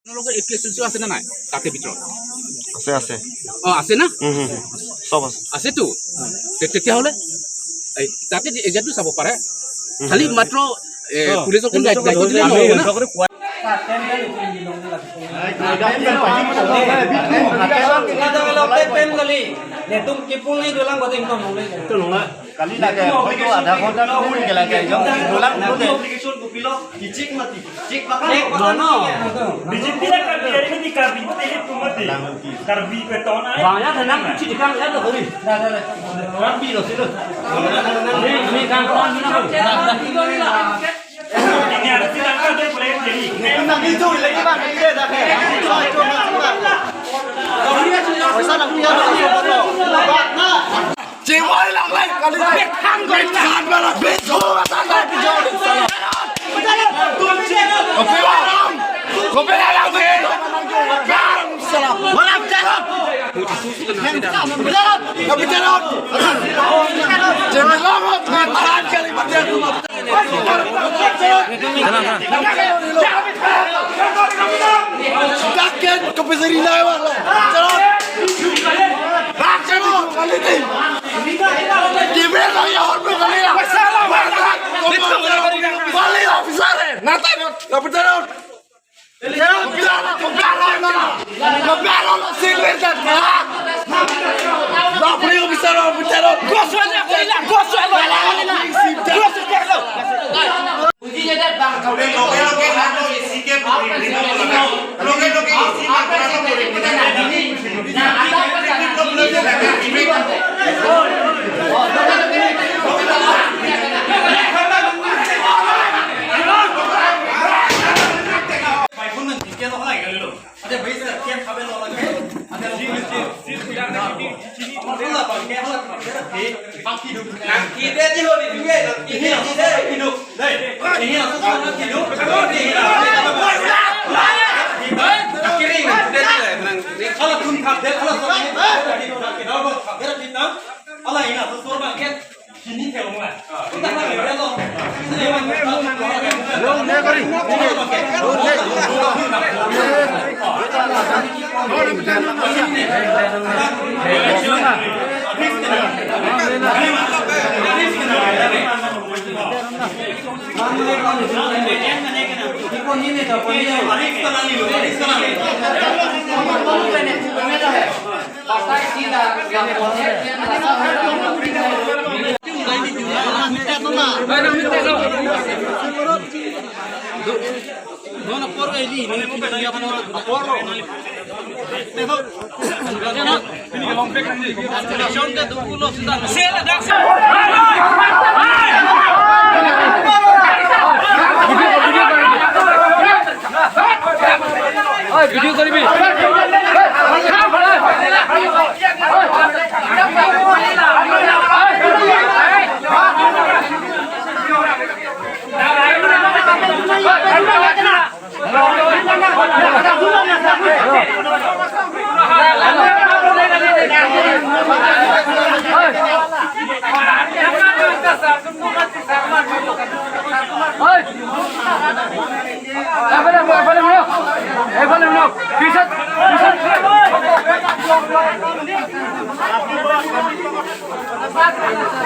আপোনালোকৰ এপ্লিকেশ্যন আছে নে নাই তাতে ভিতৰত? আছে আছে আছে না? চব আছে আছেতো তেতিয়াহ'লে তাতে এজেণ্টটো চাব পাৰে, খালি মাত্ৰ পুলিচক দায়িত্ব দিলে নহ'ব না। কালি লাগে হয়তো আধা ঘন্টা নহ'ল লাগে দোলাং নুদে চিক মাতি চিক no BJP la cambiare di carbi te tu mate carbi petona banyak tenang cuci di kan lihat loh hari carbi loh situ ini kan kawan ini ini ada tidak ada boleh jadi itu nanti itu lagi bang ini dah ke पैसा लगती है Cewek lang lain kali ini kan malah bejo sana bejo di sana. Kopi warung, kopi lang din. Bang salah. Walang terot. Kopi terot. Jangan lama tahan kali badan rumah. Takkan kopi serina wala. Terot. Bang terot kali ini. Gimana ya orang berkalian? Masalah banget. Balik officer. Nanti nggak berjalan. Kebiaran silver dan nggak boleh officer berjalan. Gosnya kuliah, gosnya lo. Gosnya lo. Uji jadi bang. Loke hano isi ke puri. Loke isi apa sih puri? Nah, ada apa ini? video karibi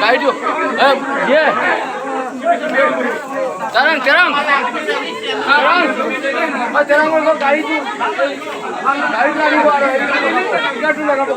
Kaidu, dia, terang, terang, mau kaidu, kaidu lagi baru, kita dulu lagi.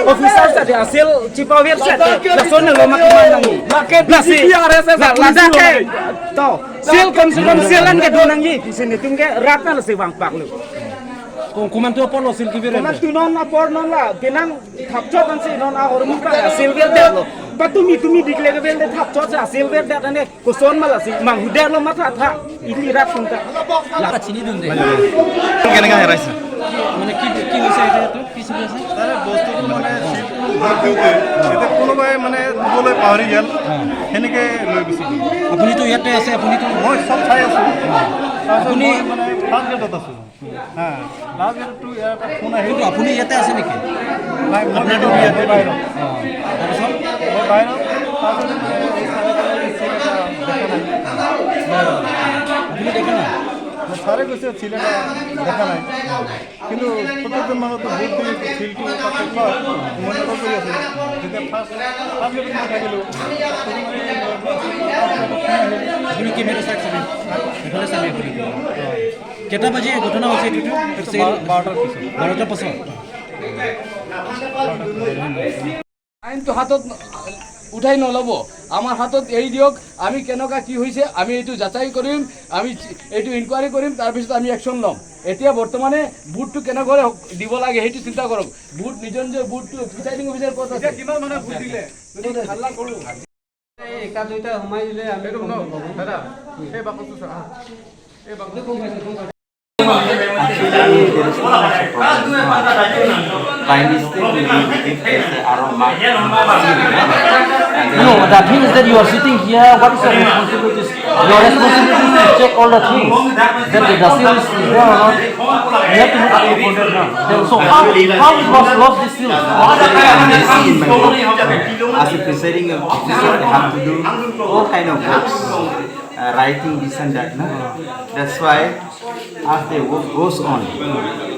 Officer tadi hasil Cipawir tadi, langsung lo makin nasi, lada ke, toh, sil konsilan ke donang ye, di sini tinggal ratna lesi bang pak lu. Kuman tu apa lo sil kibir? Kuman tu non apa non lah, benang thapcot nanti non orang muka sil kibir deh lo. Patumi dikle kibir deh thapcot sih sil kibir deh ane kuson malah sih, manghuder lo mata ini rat pun tak. Lah cini dun deh. Kena kaya rasa. মানে কি হৈছে এইটো কি চলি আছে তাৰে বস্তুটো মানে ভোট দিওঁতে এতিয়া কোনোবাই মানে দিবলৈ পাহৰি গ'ল সেনেকৈ লৈ গুচি গ'ল আপুনিতো ইয়াতে আছে আপুনিতো মই চব চাই আছোঁ তাৰপিছত আপুনি মই মানে ফাৰ্ষ্ট গেটত আছোঁ লাষ্ট গেটতো ইয়াৰ পৰা ফোন আহিল কিন্তু আপুনি ইয়াতে আছে নেকি নাই মই ইয়াতে বাহিৰত তাৰপিছত মই বাহিৰত তাৰপিছত এই আপুনি দেখে না চাৰে গৈছে ছিল এটা দেখা নাই কিন্তু প্ৰত্যেকজন মানুহতো ভোট দি ফিল্ডটো তাতে থয় মনিটৰ কৰি আছে যেতিয়া ফাৰ্ষ্ট গেটত মই থাকিলোঁ আপুনি কেমেৰা চাইছিলেন এফালে চাবি আপুনি কেইটা বাজি ঘটনা হৈছে এইটো 12টাৰ পাছত আইনটো হাতত উঠাই নল'ব আমাৰ হাতত এৰি দিয়ক আমি কেনেকুৱা কি হৈছে আমি এইটো যাচাই কৰিম আমি এইটো ইনকুৱাৰী কৰিম তাৰপিছত আমি একশ্যন ল'ম এতিয়া বৰ্তমানে বুটটো কেনেকৈ দিব লাগে সেইটো চিন্তা কৰক বুট নিজৰ নিজৰ বুটটো প্ৰিচাইডিং অফিচাৰ ক'ত আছে কিমান মানে বুট দিলে হাল্লা কৰোঁ একা দুইটা সোমাই দিলে আমি দাদা এই বাকচটো চোৱা এই বাকচটো by mistake we give as aroma. No, the thing is that you are sitting here. What is your responsibility? Your responsibility is to check all the things that the seal is there or not. You have to look at the content now. So how it was lost this seal? As a presiding officer, I have to do all kind of works, writing this and that. No? That's why as the work goes on,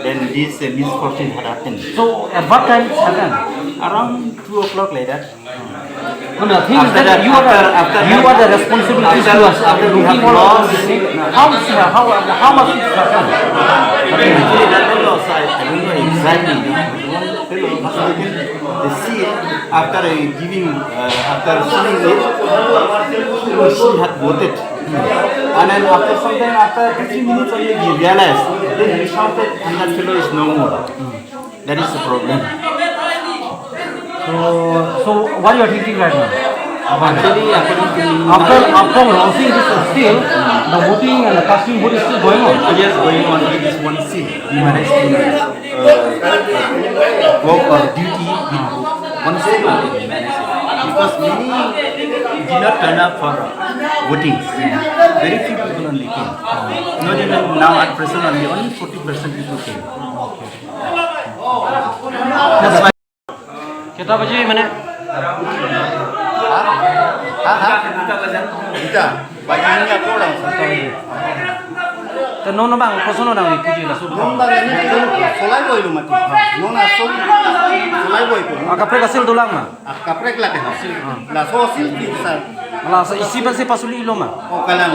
then this misfortune had happened. So at what time it happened? Around 2 o'clock like that. No, the thing is that you are the responsibility to us. After we have looking all lost, of this, how much it happened? Actually, that fellow also, I don't know exactly. One fellow has taken the seal after giving, after seeing it, he or she had voted. And then after some time, after 15 minutes only, he realized, then he shouted, and that fellow is no more. That is the problem. So what you are thinking right now? Actually, according to me, After losing this seal, the voting and the casting vote is still going on. yes, going on with this one seal, we managed to work or duty with one seal only we managed it. Because many did not turn up for voting. Very few people only came. Not even now at present only 40% people came. That's why. Kita baca mana? দুটা বাকী আকৌ তো no bang, kosono nang ipuji la sudah. Non বাগে নি চলাই বইলো মাটি non আসল চলাই বইলো Kapre kasil tulang mah. কাপড়ে লাগতে হাসিল না সোসিল কি sir Malah isi basi pasuli ilo mah. ও কালান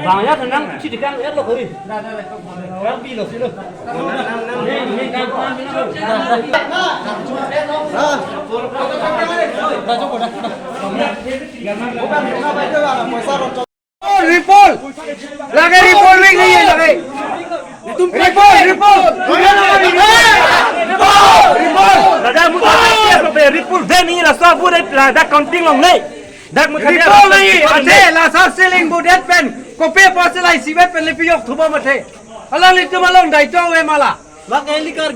Banyak tenang, cidikan lihat lo kiri. Report लगे रिपोर्ट भी नहीं है लगे तुम report Report dan ni lah sah boleh dah counting long ni. Dah report नहीं अच्छे लासार सेलिंग बुडेट पेन कोपे पसलाई सिबे पेन लिपि yok थुबा मथे अला लिट मालंग दायित्व वे माला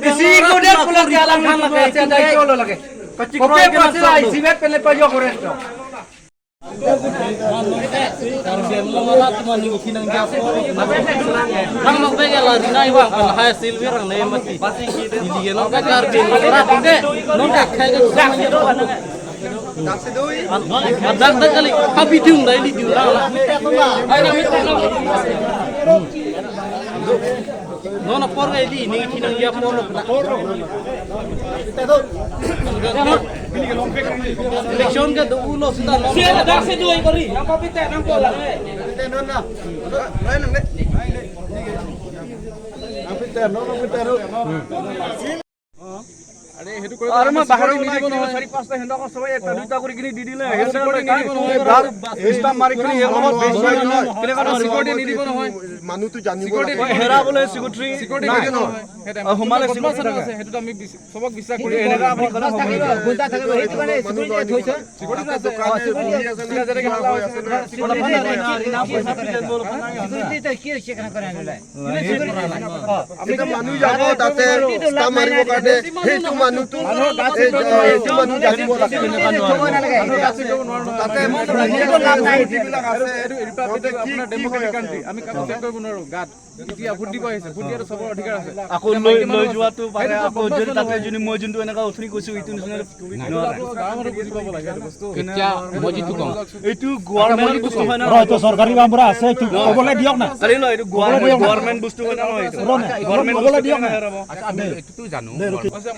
इसी बुडेट पुलन के अलांग लगे दायित्व लो लगे कोपे पसलाई सिबे पेन लिपि yok rest Nona porga ini kinang dia porga. Election ke ulo sudah. Siapa dah sedua kori. Apa pita nang pola. Pita nona. Lain nang. Pita nona pita ro. আৰু মই বাহিৰত নিদিব নহয় 4-5টা হেন্দক সবাই এটা দুটা কৰি কিনি দি দিলে হেডা নিদিব নহয় গাৰ ইস্তা মাৰি কিনি লগত বেছি হয় নহয় কেনেকা সিকিউৰিটি নিদিব নহয় মানুহটো জানিব হেৰা বলে সিকিউৰিটি নাই নহয় হমালে সিকিউৰিটি আছে হেতুটো আমি সবক বিশ্বাস কৰি এনেকা আপুনি কথা থাকিব গুজা থাকিব হেতু মানে সিকিউৰিটি থৈছে সিকিউৰিটি আছে সিকিউৰিটি আছে যেনেকে হাল্লা হৈছে সিকিউৰিটি তো কি চেকনা কৰে আনিলে আমি তো মানুহ যাব তাতে ইস্তা মাৰিব কাৰণে হেতু মানুহটো এইটো মানুহ জানিব লাগে তাতে লাভ নাই যিবিলাক আছে আপোনাৰ ডেমক্ৰেটিক কান্ট্ৰি আমি কাম চেক কৰিব নোৱাৰো গাত এতিয়া ভোট দিব আহিছে ভোট দিয়াৰ সবৰ অধিকাৰ আছে আকৌ লৈ যোৱাটো পাৰে আকৌ যদি তাতে যদি মই যোনটো এনেকা উঠনি কৈছো এইটো নিচিনা গাঁৱৰ বুজি পাব লাগে এইটো বস্তু এতিয়া মই যিটো কওঁ এইটো গভৰ্ণমেণ্ট বস্তু হয় না এইটো চৰকাৰী কাম পৰা আছে এইটো ক'বলৈ দিয়ক না আৰে ন এইটো গভৰ্ণমেণ্ট বস্তু হয় না এইটো গভৰ্ণমেণ্ট ক'বলৈ দিয়ক না আচ্ছা আমি এইটোতো জানো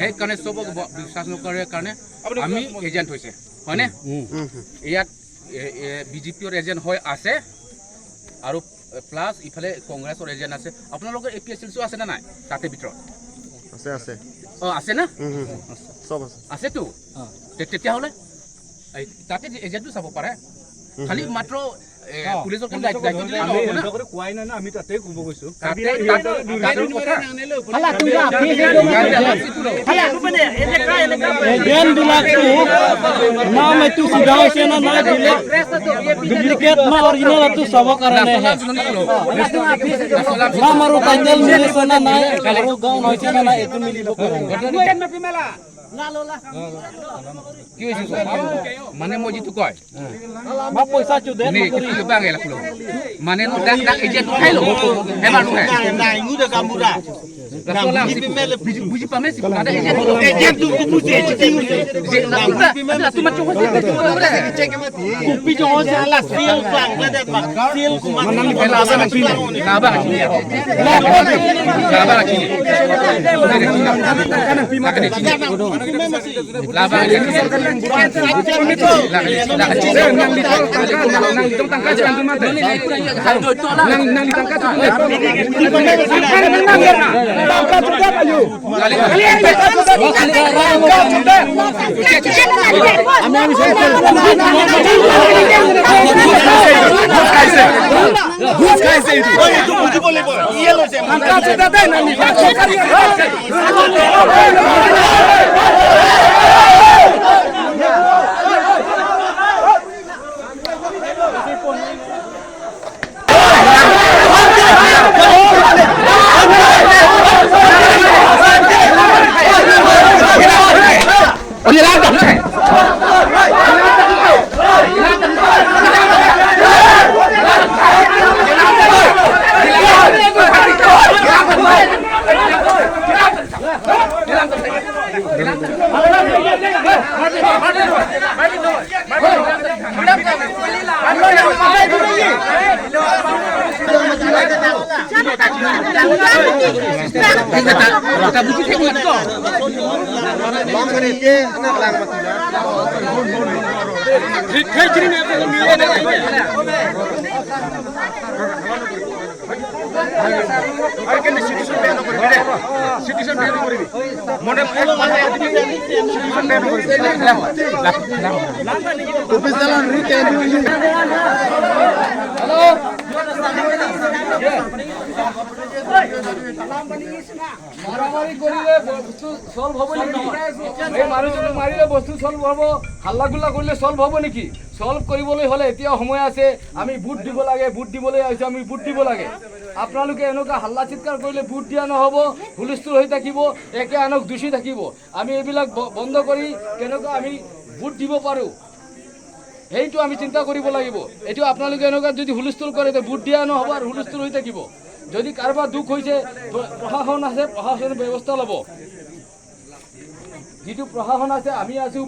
সেইকাৰণে চবক বিশ্বাস নকৰে কাৰণে আমি এজেণ্ট হৈছে হয়নে ইয়াত বিজেপিৰ এজেণ্ট হৈ আছে আৰু প্লাছ ইফালে কংগ্ৰেছৰ এজেণ্ট আছে আপোনালোকৰ APSLCও আছে নে নাই তাতে ভিতৰত আছে আছে অঁ আছে না সব আছে আছেতো তেতিয়াহ'লে তাতে এজেণ্টটো চাব পাৰে খালি মাত্ৰ পুলিচৰ কাৰণে দায়িত্ব দিলে নহ'ব না কোৱাই নাই না আমি তাতে ক'ব গৈছো डुप्लीकेट में ओरिजिनल तो सब करने है नाम और टाइटल मिले सोना ना करो गांव होय छै ना एतु मिलिबो কি হৈছে মানে মই যিটো কয় बा पैसा चुदे নি কি বাঙে লাখলো মানে নো ডাক এজেণ্ট উঠাই লো এবাৰ উঠাই নাই ইংুদে কামুরা বুজি পামে সি তাতে এজেণ্ট tu buzi ejitingu তোমার চোখ kupi jo ala seal bangladesh bang seal kumana Laban Chile. Laban Chile. Laban Chile. মারামারি করিলে বস্তু সলভ হব নাকি এই মানুষজনক মারিলে বস্তু সলভ হব হাল্লা গুল্লা করলে সলভ হব নাকি সলভ কৰিবলৈ হলে এতিয়া সময় আছে আমি ভোট দিব লাগে ভোট দিবলৈ আহিছো আমি ভোট দিব লাগে আপোনালোকে এনেকুৱা হাল্লা চিৎকাৰ কৰিলে ভোট দিয়া নহব হুলস্থুল হৈ থাকিব একে আনক দোষী থাকিব আমি এইবিলাক বন্ধ কৰি কেনেকুৱা আমি ভোট দিব পাৰো সেইটো আমি চিন্তা কৰিব লাগিব। এইটো আপোনালোকে এনেকুৱা যদি হুলস্থুল কৰে ভোট দিয়া নহ'ব আৰু হুলস্থুল হৈ থাকিব। যদি কাৰোবাৰ দুখ হৈছে প্ৰশাসন আছে, প্ৰশাসনে ব্যৱস্থা ল'ব। যিটো প্ৰশাসন আছে আমি আছোঁ।